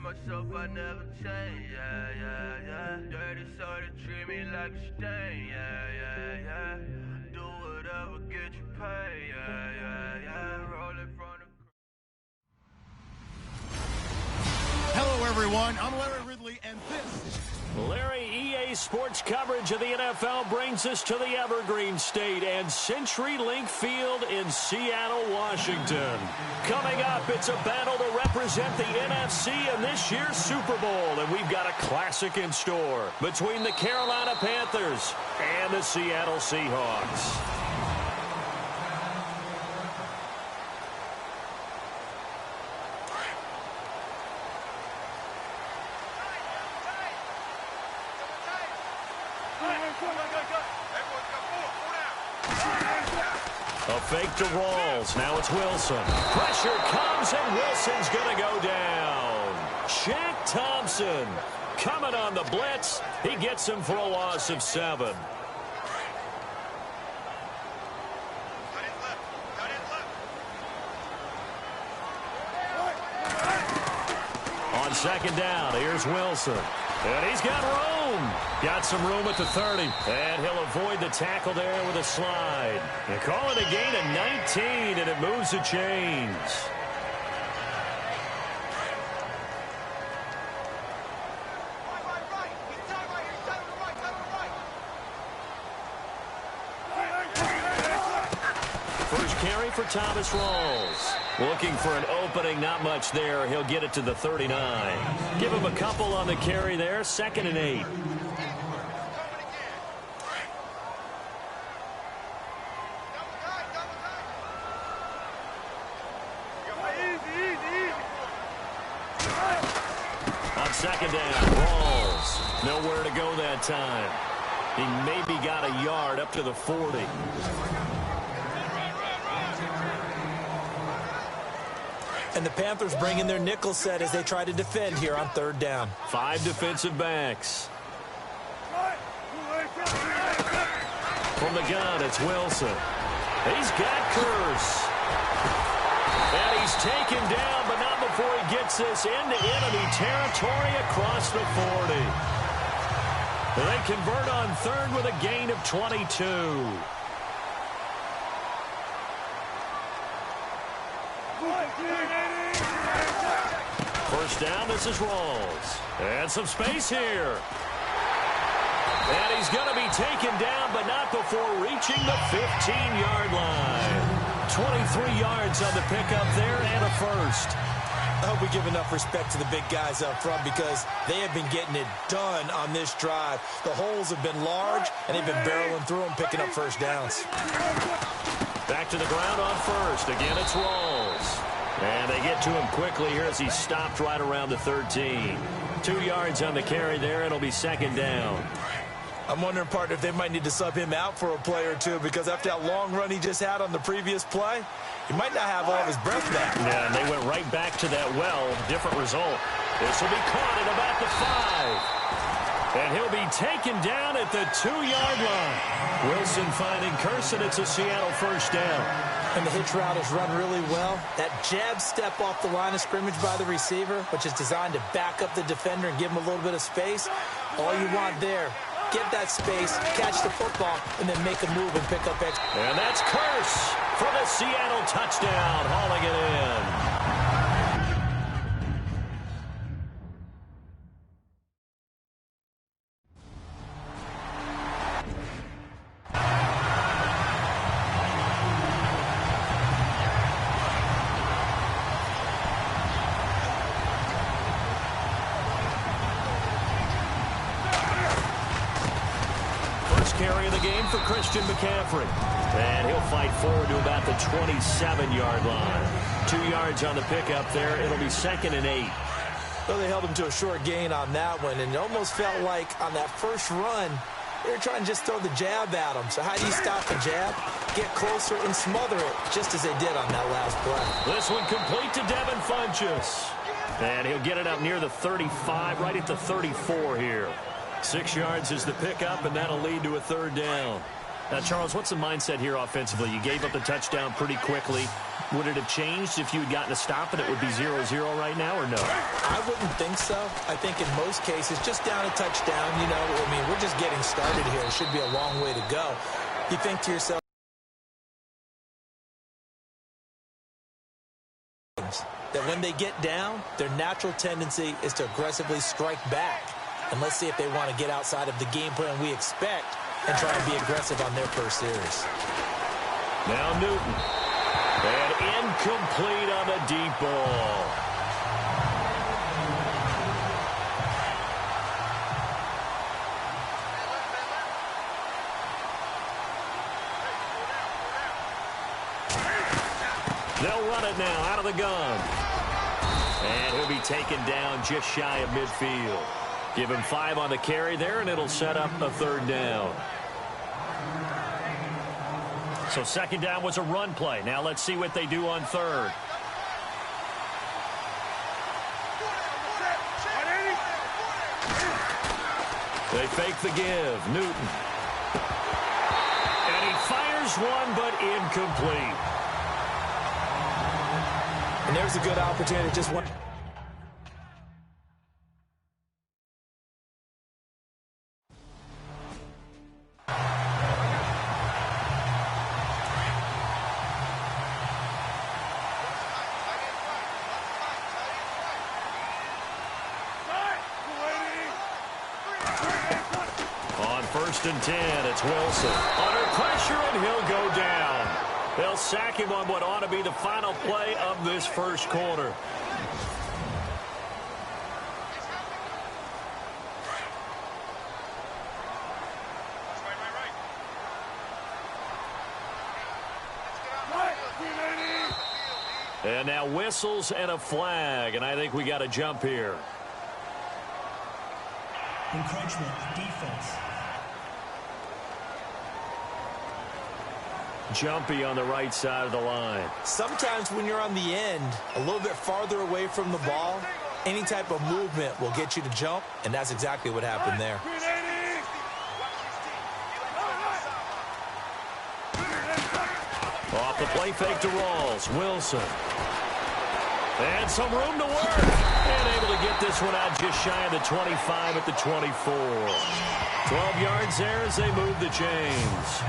myself, I never change, yeah, yeah, yeah. Dirty soul to treat me like a stain, yeah, yeah, yeah. Do whatever, get you paid, yeah, yeah, yeah. Roll it from the... Hello, everyone. I'm Larry Ridley, and this... Larry, EA Sports coverage of the NFL brings us to the Evergreen State and CenturyLink Field in Seattle, Washington. Coming up, it's a battle to represent the NFC in this year's Super Bowl, and we've got a classic in store between the Carolina Panthers and the Seattle Seahawks. A fake to Rawls. Now it's Wilson. Pressure comes, and Wilson's going to go down. Shaq Thompson coming on the blitz. He gets him for a loss of 7. On second down, here's Wilson. And he's got room. Got some room at the 30. And he'll avoid the tackle there with a slide. They call it a gain of 19, and it moves the chains. First carry for Thomas Rawls. Looking for an opening, not much there. He'll get it to the 39. Give him a couple on the carry there. 2nd and 8. On second down, Rawls. Nowhere to go that time. He maybe got a yard up to the 40. And the Panthers bring in their nickel set as they try to defend here on 3rd down. 5 defensive backs. From the gun, it's Wilson. He's got Curse. And he's taken down, but not before he gets this into enemy territory across the 40. They convert on 3rd with a gain of 22. First down, this is Rawls. And some space here. And he's going to be taken down, but not before reaching the 15-yard line. 23 yards on the pickup there and a first. I hope we give enough respect to the big guys up front because they have been getting it done on this drive. The holes have been large, and they've been barreling through them, picking up first downs. Back to the ground on first. Again, it's Rawls. And they get to him quickly here as he stopped right around the 13. 2 yards on the carry there. It'll be 2nd down. I'm wondering, partner, if they might need to sub him out for a play or two because after that long run he just had on the previous play, he might not have all of his breath back. Yeah, and they went right back to that well. Different result. This will be caught at about the 5. And he'll be taken down at the 2-yard line. Wilson finding Curse, and it's a Seattle first down. And the hitch route is run really well. That jab step off the line of scrimmage by the receiver, which is designed to back up the defender and give him a little bit of space. All you want there, get that space, catch the football, and then make a move and pick up extra. And that's Curse for the Seattle touchdown, hauling it in. Carry of the game for Christian McCaffrey. And he'll fight forward to about the 27-yard line. 2 yards on the pickup there. It'll be 2nd and 8. Well, they held him to a short gain on that one, and it almost felt like on that first run, they were trying to just throw the jab at him. So how do you stop the jab? Get closer and smother it, just as they did on that last play. This one complete to Devin Funchess. And he'll get it up near the 35, right at the 34 here. 6 yards is the pickup, and that'll lead to a 3rd down. Now, Charles, what's the mindset here offensively? You gave up the touchdown pretty quickly. Would it have changed if you had gotten a stop and it would be 0-0 right now, or no? I wouldn't think so. I think in most cases, just down a touchdown, you know, I mean, we're just getting started here. It should be a long way to go. You think to yourself, that when they get down, their natural tendency is to aggressively strike back. And let's see if they want to get outside of the game plan we expect and try and be aggressive on their first series. Now Newton. And incomplete on the deep ball. They'll run it now out of the gun. And he'll be taken down just shy of midfield. Give him 5 on the carry there, and it'll set up a 3rd down. So 2nd down was a run play. Now let's see what they do on 3rd. They fake the give. Newton. And he fires one, but incomplete. And there's a good opportunity. Just one. On 1st and 10, it's Wilson. Under pressure, and he'll go down. They'll sack him on what ought to be the final play of this first quarter. And now whistles and a flag, and I think we got a jump here. Encroachment, defense. Jumpy on the right side of the line. Sometimes when you're on the end, a little bit farther away from the ball, any type of movement will get you to jump, and that's exactly what happened there. Off the play fake to Rawls. Wilson. And some room to work. And able to get this one out just shy of the 25 at the 24. 12 yards there as they move the chains.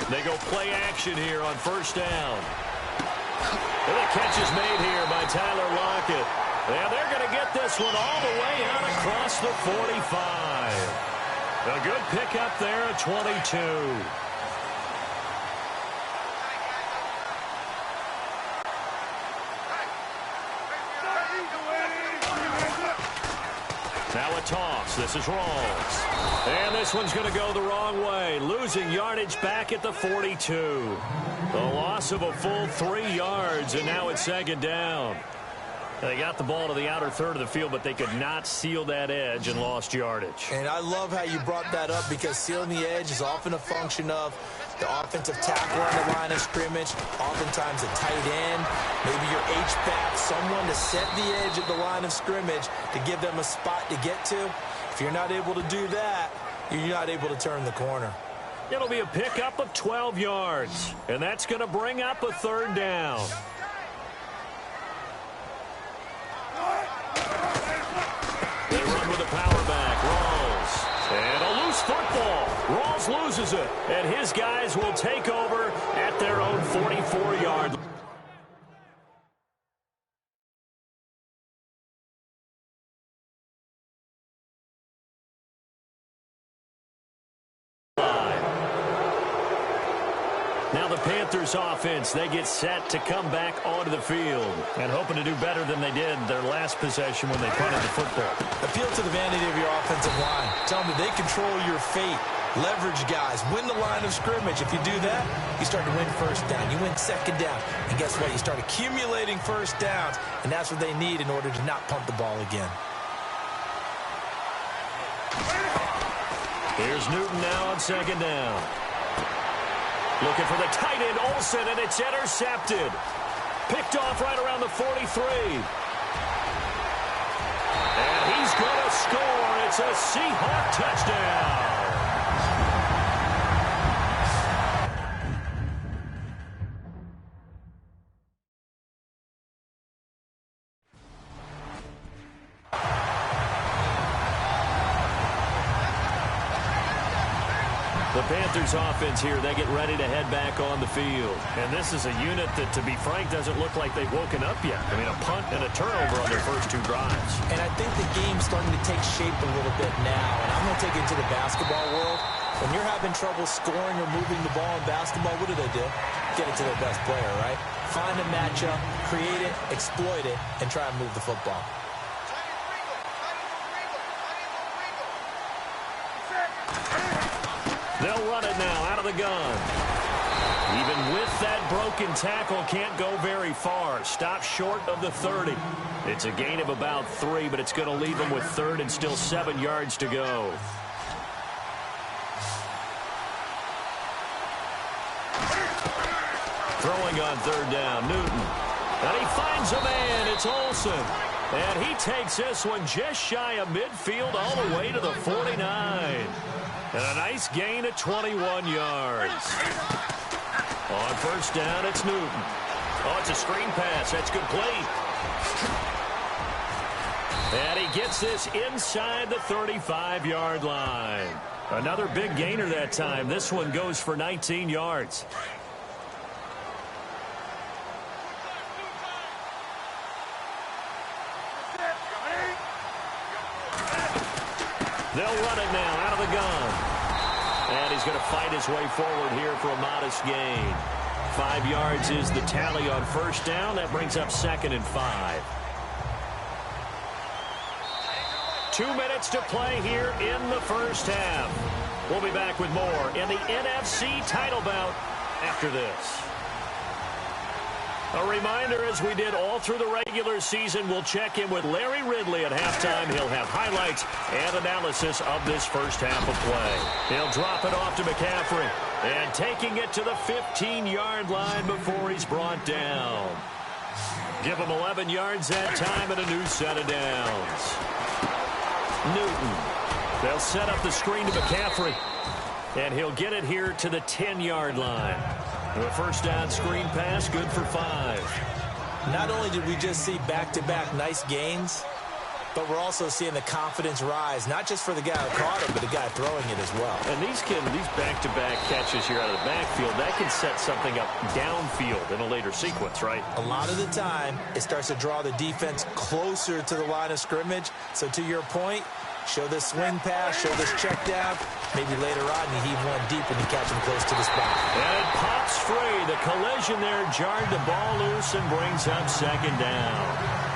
They go play action here on 1st down. And the catch is made here by Tyler Lockett. And they're going to get this one all the way out across the 45. A good pickup there at 22. Now a toss. This is Rawls. And this one's going to go the wrong way. Losing yardage back at the 42. The loss of a full 3 yards, and now it's 2nd down. They got the ball to the outer third of the field, but they could not seal that edge and lost yardage. And I love how you brought that up, because sealing the edge is often a function of the offensive tackle on the line of scrimmage, oftentimes a tight end, maybe your H-back, someone to set the edge at the line of scrimmage to give them a spot to get to. If you're not able to do that, you're not able to turn the corner. It'll be a pickup of 12 yards, and that's going to bring up a 3rd down. They run with a power back. Rawls. And a loose football. Rawls loses it, and his guys will take over at their own 44-yard line. Now the Panthers offense, they get set to come back onto the field and hoping to do better than they did their last possession when they punted the football. Appeal to the vanity of your offensive line. Tell them that they control your fate. Leverage guys. Win the line of scrimmage. If you do that, you start to win 1st down. You win 2nd down. And guess what? You start accumulating 1st downs, and that's what they need in order to not punt the ball again. Here's Newton now on 2nd down. Looking for the tight end, Olsen, and it's intercepted. Picked off right around the 43. And he's going to score. It's a Seahawk touchdown. The Panthers offense here, they get ready to head back on the field. And this is a unit that, to be frank, doesn't look like they've woken up yet. I mean, a punt and a turnover on their first two drives. And I think the game's starting to take shape a little bit now. And I'm going to take it to the basketball world. When you're having trouble scoring or moving the ball in basketball, what do? Get it to their best player, right? Find a matchup, create it, exploit it, and try and move the football. They'll run it now out of the gun. Even with that broken tackle, can't go very far. Stop short of the 30. It's a gain of about 3, but it's going to leave them with third and still 7 yards to go. Throwing on third down, Newton. And he finds a man. It's Olsen. And he takes this one just shy of midfield all the way to the 49. And a nice gain of 21 yards. On first down, it's Newton. Oh, it's a screen pass. That's complete. And he gets this inside the 35-yard line. Another big gainer that time. This one goes for 19 yards. They'll run it now out of the gun. And he's going to fight his way forward here for a modest gain. 5 yards is the tally on first down. That brings up 2nd and 5. 2 minutes to play here in the first half. We'll be back with more in the NFC title bout after this. A reminder, as we did all through the regular season, we'll check in with Larry Ridley at halftime. He'll have highlights and analysis of this first half of play. He'll drop it off to McCaffrey, and taking it to the 15-yard line before he's brought down. Give him 11 yards that time and a new set of downs. Newton. They'll set up the screen to McCaffrey, and he'll get it here to the 10-yard line. The first down screen pass, good for 5. Not only did we just see back-to-back nice gains, but we're also seeing the confidence rise, not just for the guy who caught it, but the guy throwing it as well. And these back-to-back catches here out of the backfield, that can set something up downfield in a later sequence, right? A lot of the time, it starts to draw the defense closer to the line of scrimmage. So to your point, show this swing pass, show this check down. Maybe later on you heave one deep and you catch him close to the spot. And it pops free. The collision there jarred the ball loose and brings up 2nd down.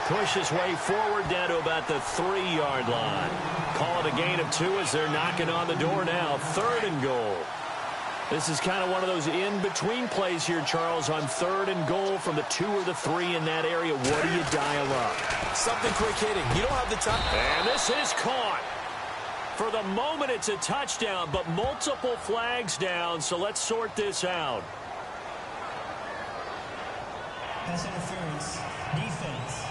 Push his way forward down to about the 3-yard line. Call it a gain of 2 as they're knocking on the door now. 3rd and goal. This is kind of one of those in-between plays here, Charles, on 3rd and goal from the 2 or the 3 in that area. What do you dial up? Something quick hitting. You don't have the time. And this is caught. For the moment, it's a touchdown, but multiple flags down, so let's sort this out. Pass interference. Defense.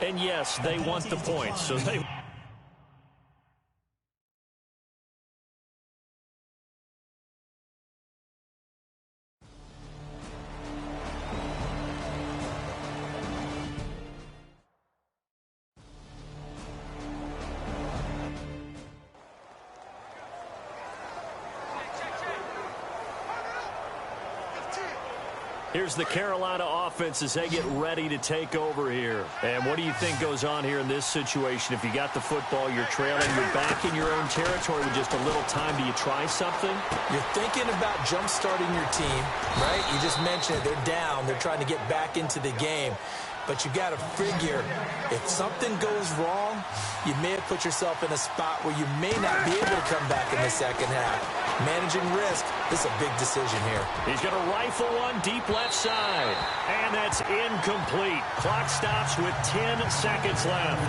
And yes, they want the points, so they... Here's the Carolina offense as they get ready to take over here. And what do you think goes on here in this situation? If you got the football, you're trailing, you're back in your own territory with just a little time. Do you try something? You're thinking about jump-starting your team, right? You just mentioned it. They're down. They're trying to get back into the game. but you got to figure if something goes wrong, you may have put yourself in a spot where you may not be able to come back in the second half. Managing risk, this is a big decision here. He's going to rifle one deep left side, and that's incomplete. Clock stops with 10 seconds left.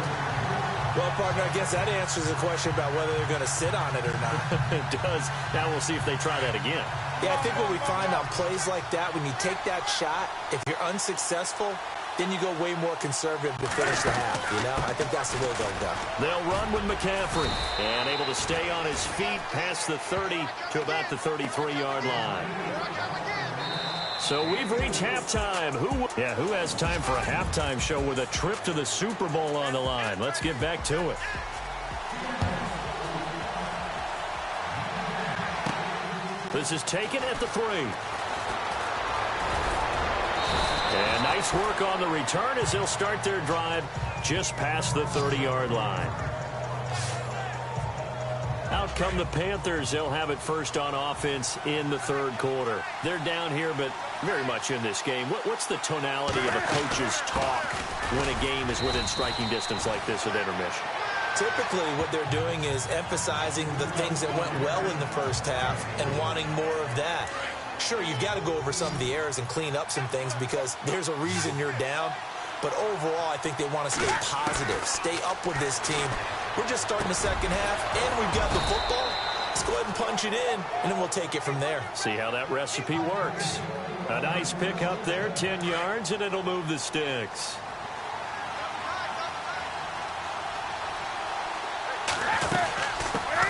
Well, partner, I guess that answers the question about whether they're going to sit on it or not. It does. Now we'll see if they try that again. Yeah, I think what we find on plays like that, when you take that shot, if you're unsuccessful, then you go way more conservative to finish the half, you know? I think that's the way they'll go. They'll run with McCaffrey, and able to stay on his feet past the 30 to about the 33-yard line. So we've reached halftime. Who has time for a halftime show with a trip to the Super Bowl on the line? Let's get back to it. This is taken at the 3. And nice work on the return as they'll start their drive just past the 30-yard line. Out come the Panthers. They'll have it first on offense in the third quarter. They're down here, but very much in this game. What's the tonality of a coach's talk when a game is within striking distance like this at intermission? Typically, what they're doing is emphasizing the things that went well in the first half and wanting more of that. Sure, you've got to go over some of the errors and clean up some things because there's a reason you're down. But overall, I think they want to stay positive, stay up with this team. We're just starting the second half, and we've got the football. Let's go ahead and punch it in, and then we'll take it from there. See how that recipe works. A nice pick up there, 10 yards, and it'll move the sticks.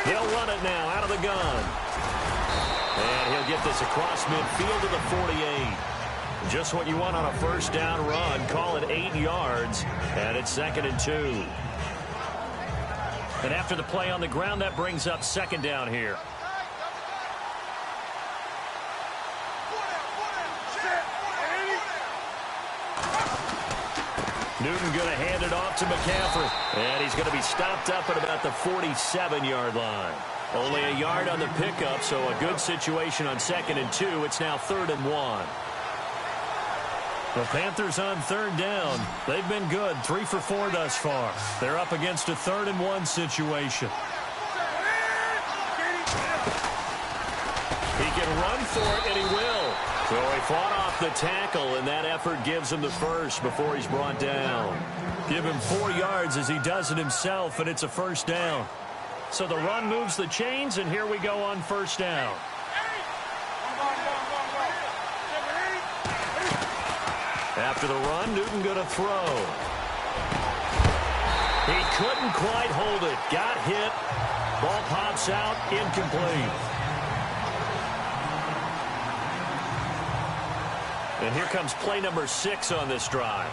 He'll run it now out of the gun. And he'll get this across midfield to the 48. Just what you want on a first down run. Call it 8 yards, and it's 2nd and 2. And after the play on the ground, that brings up 2nd down here. Newton going to hand it off to McCaffrey. And he's going to be stopped up at about the 47-yard line. Only a yard on the pickup, so a good situation on 2nd and 2. It's now 3rd and 1. The Panthers on 3rd down. They've been good, 3 for 4 thus far. They're up against a 3rd and 1 situation. He can run for it, and he will. So he fought off the tackle, and that effort gives him the first before he's brought down. Give him 4 yards as he does it himself, and it's a first down. So the run moves the chains, and here we go on first down. After the run, Newton going to throw. He couldn't quite hold it. Got hit. Ball pops out. Incomplete. And here comes play number 6 on this drive.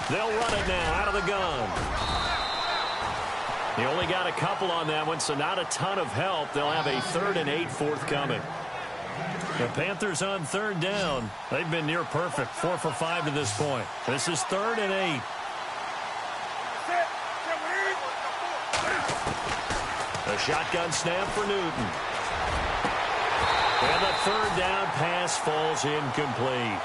They'll run it now out of the gun. He only got a couple on that one, so not a ton of help. They'll have a 3rd and 8 forthcoming. The Panthers on 3rd down. They've been near perfect, 4 for 5 to this point. This is 3rd and 8. A shotgun snap for Newton. And the 3rd down pass falls incomplete.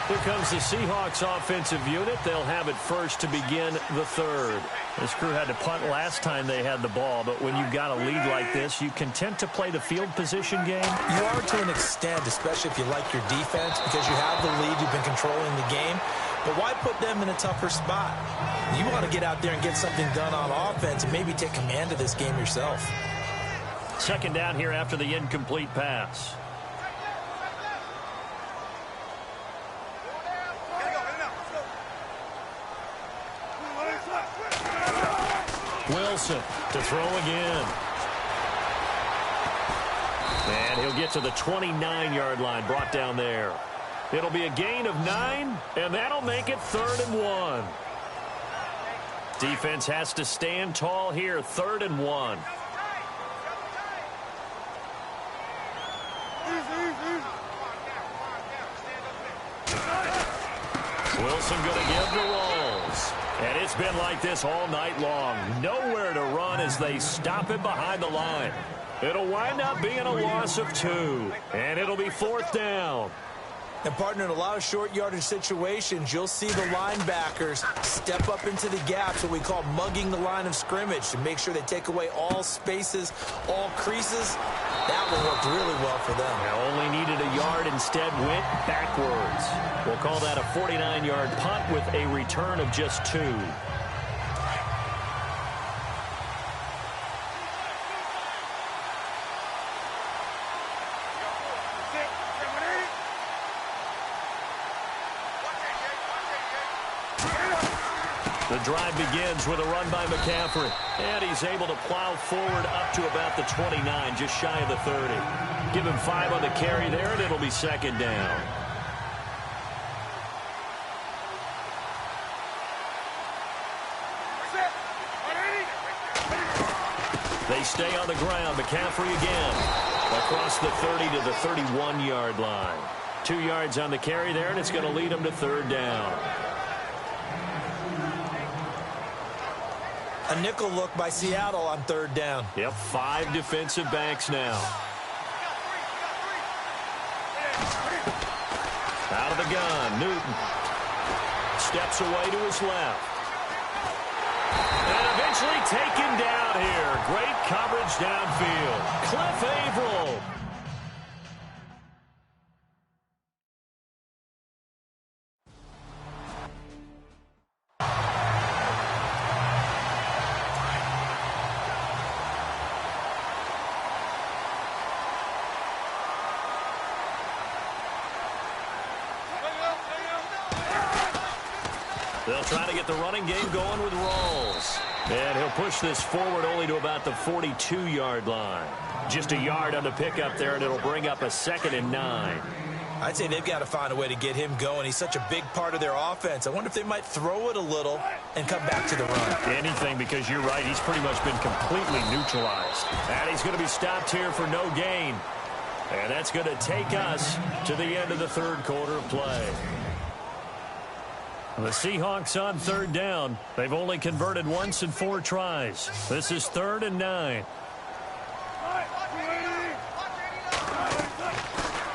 Here comes the Seahawks offensive unit. They'll have it first to begin the 3rd. This crew had to punt last time they had the ball, but when you've got a lead like this, you content to play the field position game? You are to an extent, especially if you like your defense, because you have the lead, you've been controlling the game. But why put them in a tougher spot? You want to get out there and get something done on offense and maybe take command of this game yourself. 2nd down here after the incomplete pass. Wilson to throw again. And he'll get to the 29-yard line, brought down there. It'll be a gain of 9, and that'll make it 3rd and 1. Defense has to stand tall here, 3rd and 1. Wilson going to give to Rolls. And it's been like this all night long. Nowhere to run as they stop him behind the line. It'll wind up being a loss of 2. And it'll be 4th down. And, partner, in a lot of short yardage situations, you'll see the linebackers step up into the gaps, what we call mugging the line of scrimmage, to make sure they take away all spaces, all creases. That one worked really well for them. Only needed a yard, instead went backwards. We'll call that a 49-yard punt with a return of just 2. The drive begins with a run by McCaffrey. And he's able to plow forward up to about the 29, just shy of the 30. Give him 5 on the carry there, and it'll be 2nd down. They stay on the ground. McCaffrey again. Across the 30 to the 31-yard line. 2 yards on the carry there, and it's going to lead him to 3rd down. A nickel look by Seattle on 3rd down. Yep, 5 defensive backs now. Out of the gun, Newton. Steps away to his left. And eventually taken down here. Great coverage downfield. Cliff Averill. They'll try to get the running game going with Rolls. And he'll push this forward only to about the 42-yard line. Just a yard on the pickup there, and it'll bring up a 2nd and 9. I'd say they've got to find a way to get him going. He's such a big part of their offense. I wonder if they might throw it a little and come back to the run. Anything, because you're right. He's pretty much been completely neutralized. And he's going to be stopped here for no gain. And that's going to take us to the end of the 3rd quarter of play. The Seahawks on 3rd down. They've only converted once in 4 tries. This is 3rd and 9.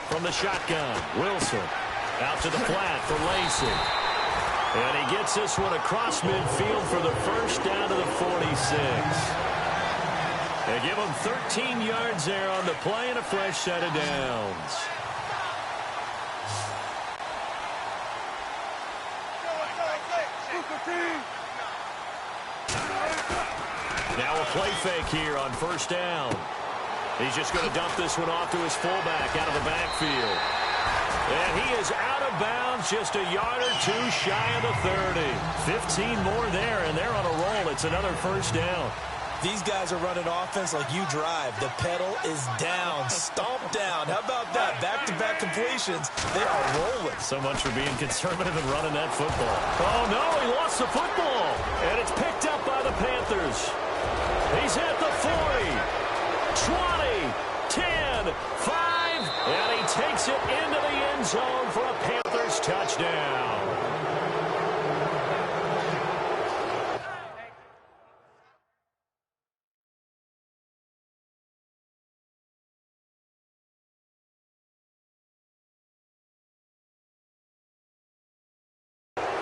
From the shotgun, Wilson. Out to the flat for Lacey. And he gets this one across midfield for the 1st down to the 46. They give him 13 yards there on the play and a fresh set of downs. Now a play fake here on 1st down. He's just going to dump this one off to his fullback out of the backfield. And he is out of bounds, just a yard or 2 shy of the 30. 15 more there, and they're on a roll. It's another 1st down. These guys are running offense like you drive. The pedal is down, stomp down. How about that? Back-to-back completions. They are rolling. So much for being conservative and running that football. Oh, no, he lost the football. And it's picked up by the Panthers. He's at the 40, 20, 10, 5, and he takes it into the end zone for a Panthers touchdown.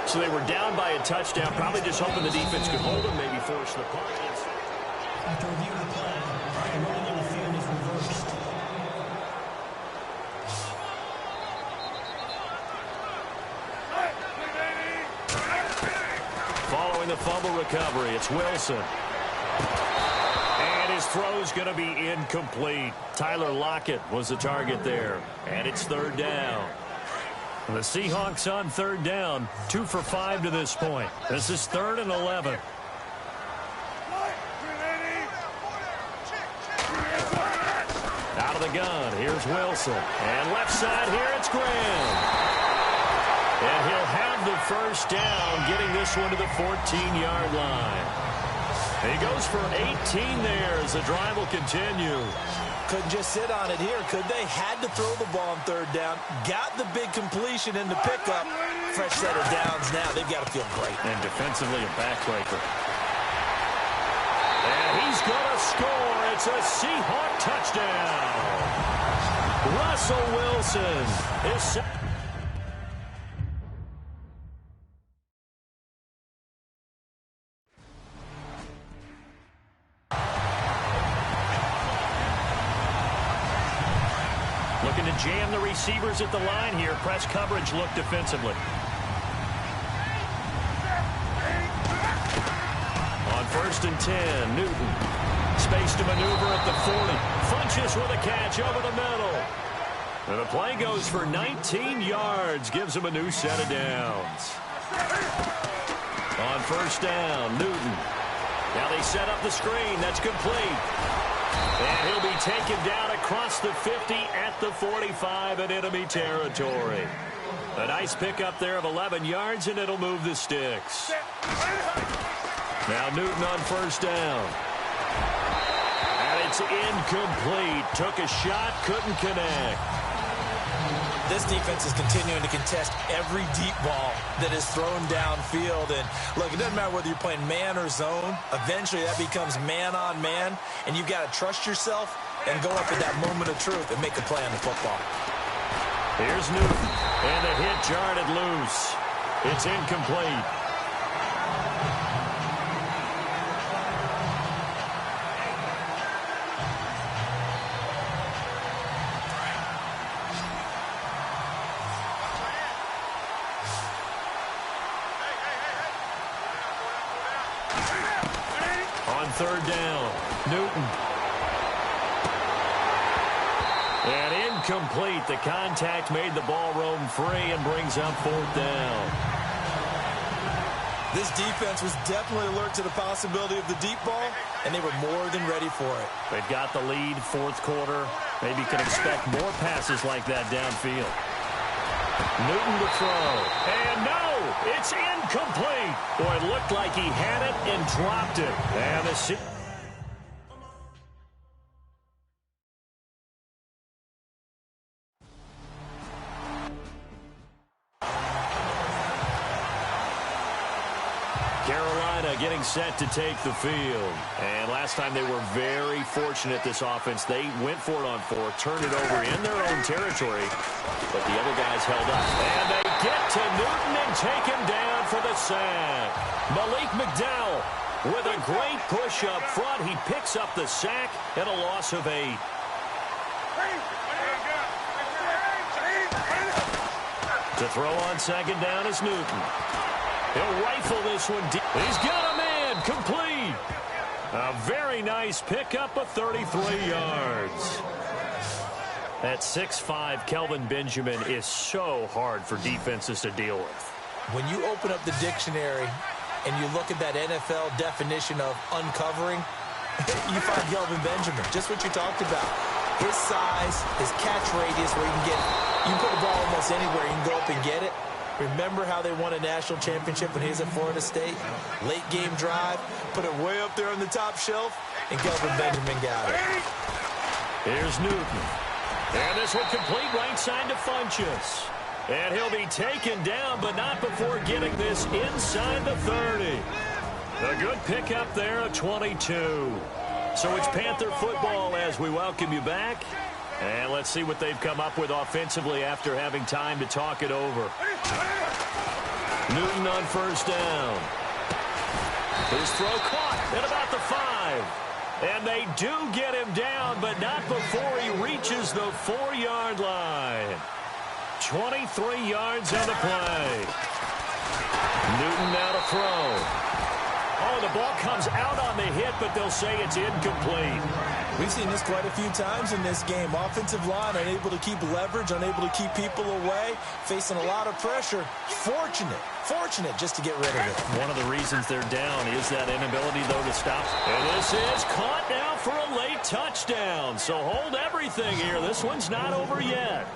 So they were down by a touchdown, probably just hoping the defense could hold them, maybe force the punt. After review of the play, the running on the field is reversed. Following the fumble recovery, it's Wilson. And his throw's going to be incomplete. Tyler Lockett was the target there. And it's 3rd down. The Seahawks on 3rd down, 2 for 5 to this point. This is 3rd and 11. Out of the gun, here's Wilson. And left side here, it's Graham. And he'll have the 1st down, getting this one to the 14-yard line. He goes for 18 there as the drive will continue. Couldn't just sit on it here, could they? Had to throw the ball on third down. Got the big completion in the pickup. Fresh set of downs now. They've got to feel great. And defensively a backbreaker. And he's going to score. It's a Seahawk touchdown. Russell Wilson is... Looking to jam the receivers at the line here. Press coverage look defensively. On 1st and 10, Newton. Space to maneuver at the 40. Funches with a catch over the middle. And the play goes for 19 yards. Gives him a new set of downs. On 1st down, Newton. Now they set up the screen. That's complete. And he'll be taken down across the 50 at the 45 in enemy territory. A nice pickup there of 11 yards, and it'll move the sticks. Now Newton on 1st down. And it's incomplete. Took a shot, couldn't connect. This defense is continuing to contest every deep ball that is thrown downfield. And, look, it doesn't matter whether you're playing man or zone. Eventually, that becomes man-on-man. And you've got to trust yourself and go up at that moment of truth and make a play on the football. Here's Newton. And the hit jarred it loose. It's incomplete. On 3rd down, Newton. And incomplete. The contact made the ball roam free and brings up 4th down. This defense was definitely alert to the possibility of the deep ball, and they were more than ready for it. They've got the lead, 4th quarter. Maybe you can expect more passes like that downfield. Newton to throw. And no! It's incomplete. Boy, it looked like he had it and dropped it. And the... Carolina getting set to take the field. And last time they were very fortunate, this offense. They went for it on 4th, turned it over in their own territory, but the other guys held up. And they get to Newton and take him down for the sack. Malik McDowell with a great push up front. He picks up the sack and a loss of 8. To throw on 2nd down is Newton. He'll rifle this one deep. He's got a man. Complete. A very nice pickup of 33 yards. That 6'5" Kelvin Benjamin is so hard for defenses to deal with. When you open up the dictionary and you look at that NFL definition of uncovering, you find Kelvin Benjamin, just what you talked about. His size, his catch radius, where you can put the ball almost anywhere, you can go up and get it. Remember how they won a national championship when he was at Florida State? Late game drive, put it way up there on the top shelf, and Kelvin Benjamin got it. Here's Newton. And this will complete right side to Funches. And he'll be taken down, but not before getting this inside the 30. A good pickup there of 22. So it's Panther football as we welcome you back. And let's see what they've come up with offensively after having time to talk it over. Newton on 1st down. His throw caught at about the 5. And they do get him down, but not before he reaches the 4-yard line. 23 yards on the play. Newton now to throw. Oh, the ball comes out on the hit, but they'll say it's incomplete. We've seen this quite a few times in this game. Offensive line unable to keep leverage, unable to keep people away, facing a lot of pressure. Fortunate just to get rid of it. One of the reasons they're down is that inability, though, to stop. And this is caught now for a late touchdown. So hold everything here. This one's not over yet.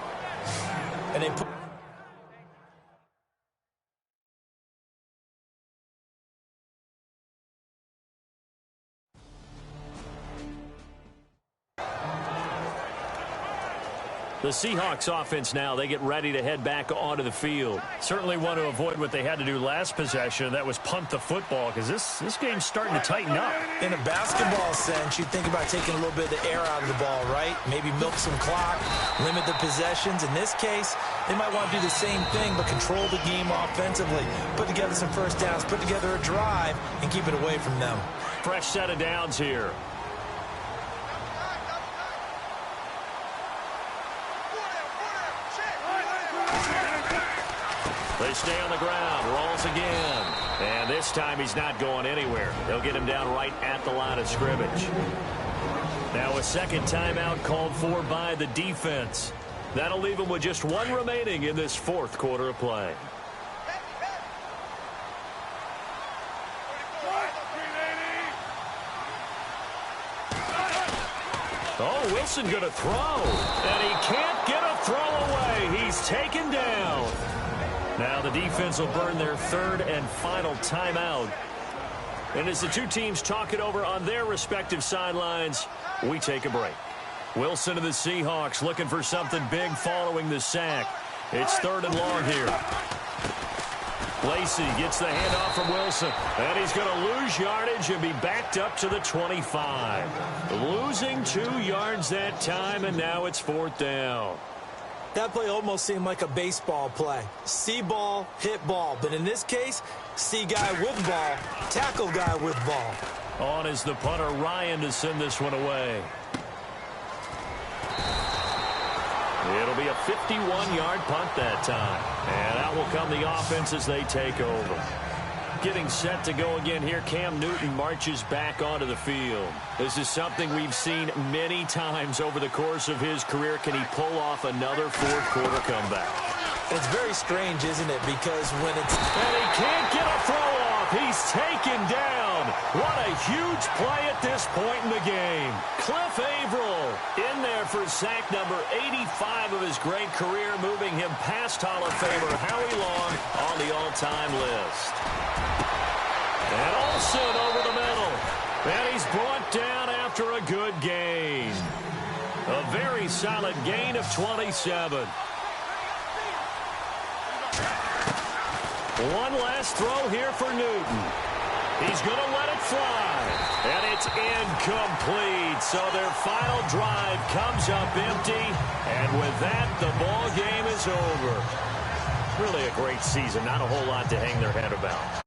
And they put The Seahawks offense now, they get ready to head back onto the field. Certainly want to avoid what they had to do last possession. That was punt the football, because this game's starting to tighten up. In a basketball sense, you'd think about taking a little bit of the air out of the ball, right? Maybe milk some clock, limit the possessions. In this case, they might want to do the same thing, but control the game offensively. Put together some first downs, put together a drive, and keep it away from them. Fresh set of downs here. They stay on the ground, rolls again. And this time he's not going anywhere. They'll get him down right at the line of scrimmage. Now a second timeout called for by the defense. That'll leave him with just one remaining in this fourth quarter of play. Oh, Wilson going to throw. And he can't get a throw away. He's taken down. Now the defense will burn their third and final timeout. And as the two teams talk it over on their respective sidelines, we take a break. Wilson of the Seahawks looking for something big following the sack. It's third and long here. Lacey gets the handoff from Wilson. And he's going to lose yardage and be backed up to the 25. Losing 2 yards that time, and now it's fourth down. That play almost seemed like a baseball play. See ball, hit ball. But in this case, see guy with ball, tackle guy with ball. On is the punter, Ryan, to send this one away. It'll be a 51-yard punt that time. And out will come the offense as they take over. Getting set to go again here, Cam Newton marches back onto the field. This is something we've seen many times over the course of his career. Can he pull off another fourth-quarter comeback? It's very strange, isn't it? Because when it's... And he can't get a throw off. He's taken down. What a huge play at this point in the game. Cliff Averill in there for sack number 85 of his great career, moving him past Hall of Famer Howie Long on the all-time list. And Olsen over the middle. And he's brought down after a good gain. A very solid gain of 27. One last throw here for Newton. He's going to let it fly. And it's incomplete. So their final drive comes up empty. And with that, the ball game is over. Really a great season. Not a whole lot to hang their head about.